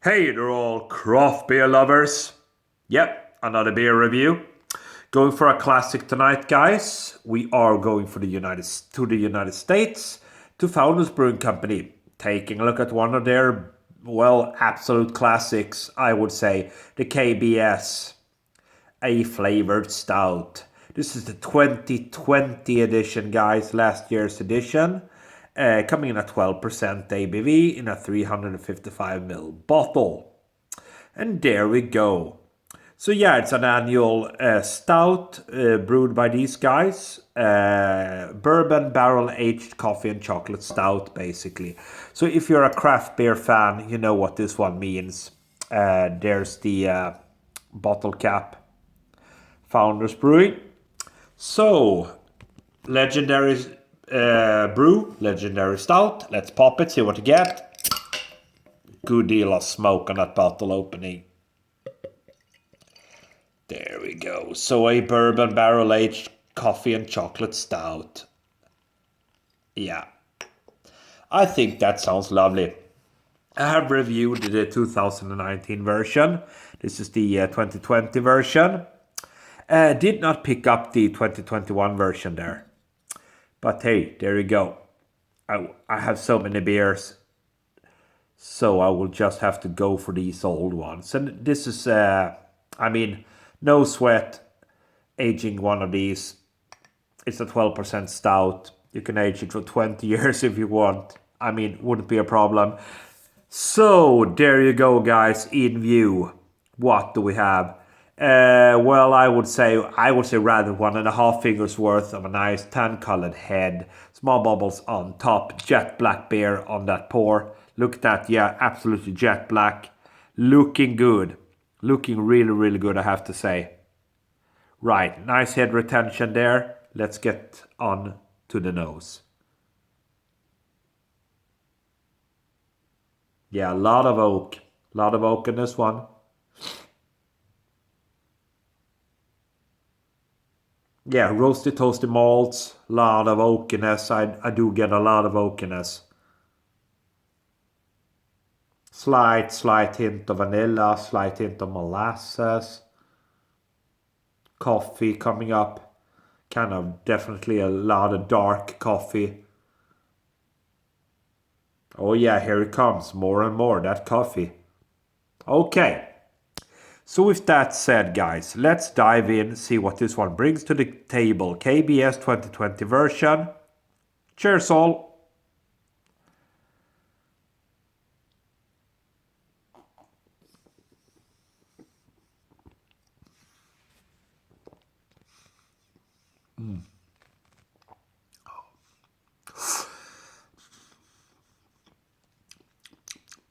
Hey there all craft beer lovers. Yep, another beer review. Going for a classic tonight, guys. We are going for the United States to Founders Brewing Company. Taking a look at one of their absolute classics, I would say, the KBS, a flavored stout. This is the 2020 edition, guys, last year's edition. Coming in at 12% ABV in a 355 ml bottle. And there we go. So yeah, it's an annual stout brewed by these guys. Bourbon barrel aged coffee and chocolate stout, basically. So if you're a craft beer fan, you know what this one means. There's the bottle cap. Founders Brewing. So, legendary brew, legendary stout. Let's pop it, see what you get. Good deal of smoke on that bottle opening. There we go. So a bourbon barrel aged coffee and chocolate stout. Yeah. I think that sounds lovely. I have reviewed the 2019 version. This is the 2020 version. Did not pick up the 2021 version there. But hey, there you go. I have so many beers. So I will just have to go for these old ones. And this is, no sweat aging one of these. It's a 12% stout. You can age it for 20 years if you want. Wouldn't be a problem. So there you go, guys, in view. What do we have? I would say rather 1.5 fingers worth of a nice tan colored head. Small bubbles on top. Jet black beer on that pour. Look at that. Yeah, absolutely jet black. Looking good. Looking really, really good, I have to say. Right, nice head retention there. Let's get on to the nose. Yeah, a lot of oak. A lot of oak in this one. Yeah, roasted toasty malts, lot of oakiness. I do get a lot of oakiness. Slight hint of vanilla, slight hint of molasses. Coffee coming up. Kind of definitely a lot of dark coffee. Oh yeah, here it comes. More and more, that coffee. Okay. So with that said, guys, let's dive in, see what this one brings to the table. KBS 2020 version. Cheers all.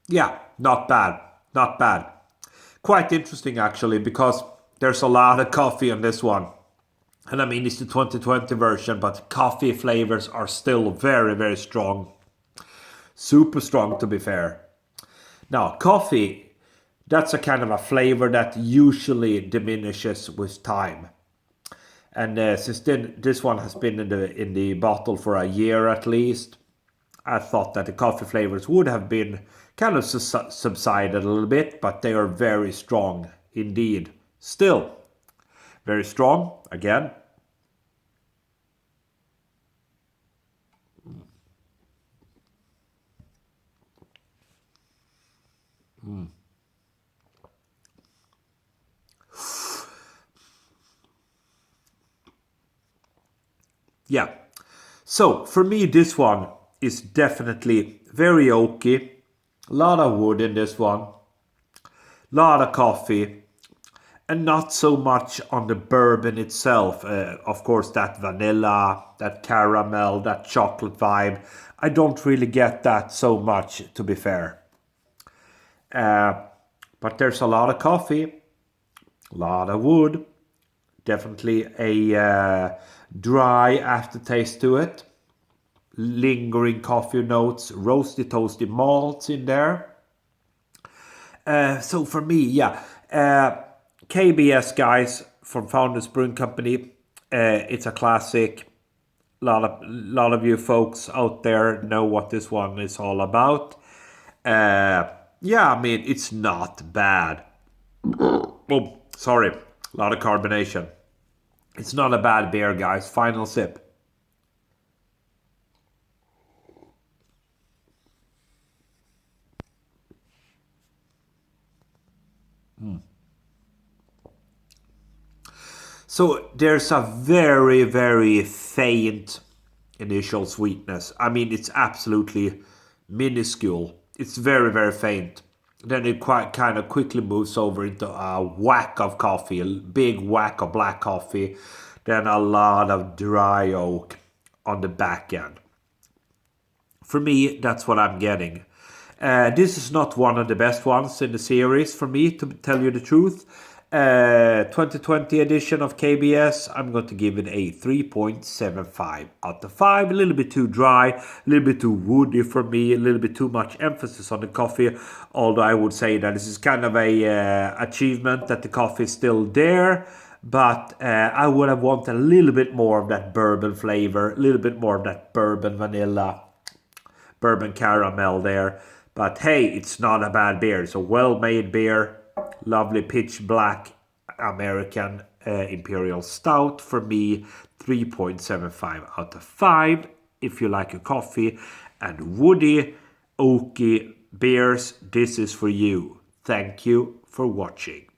Yeah, not bad. Not bad. Quite interesting actually, because there's a lot of coffee on this one. And it's the 2020 version, but coffee flavors are still very, very strong. Super strong, to be fair. Now, coffee, that's a kind of a flavor that usually diminishes with time. And since then, this one has been in the bottle for a year at least, I thought that the coffee flavors would have been kind of subsided a little bit, but they are very strong indeed. Still, very strong again. Yeah. So for me, this one is definitely very oaky. A lot of wood in this one. A lot of coffee. And not so much on the bourbon itself. Of course, that vanilla, that caramel, that chocolate vibe. I don't really get that so much, to be fair. But there's a lot of coffee, a lot of wood. Definitely a dry aftertaste to it. Lingering coffee notes, roasty toasty malts in there. So for me, yeah, KBS guys from Founders Brewing Company. It's a classic. Lot of you folks out there know what this one is all about. Yeah, I mean, it's not bad. Oh, sorry. A lot of carbonation. It's not a bad beer, guys. Final sip. So there's a very, very faint initial sweetness. I mean, it's absolutely minuscule. It's very, very faint. Then it quite kind of quickly moves over into a whack of coffee, a big whack of black coffee, then a lot of dry oak on the back end. For me, that's what I'm getting. This is not one of the best ones in the series for me, to tell you the truth. 2020 edition of KBS, I'm going to give it a 3.75 out of 5. A little bit too dry, a little bit too woody for me, a little bit too much emphasis on the coffee. Although I would say that this is kind of a achievement that the coffee is still there. But I would have wanted a little bit more of that bourbon flavor, a little bit more of that bourbon vanilla, bourbon caramel there. But hey, it's not a bad beer. It's a well-made beer. Lovely pitch black American Imperial Stout. For me, 3.75 out of 5. If you like your coffee and woody, oaky beers, this is for you. Thank you for watching.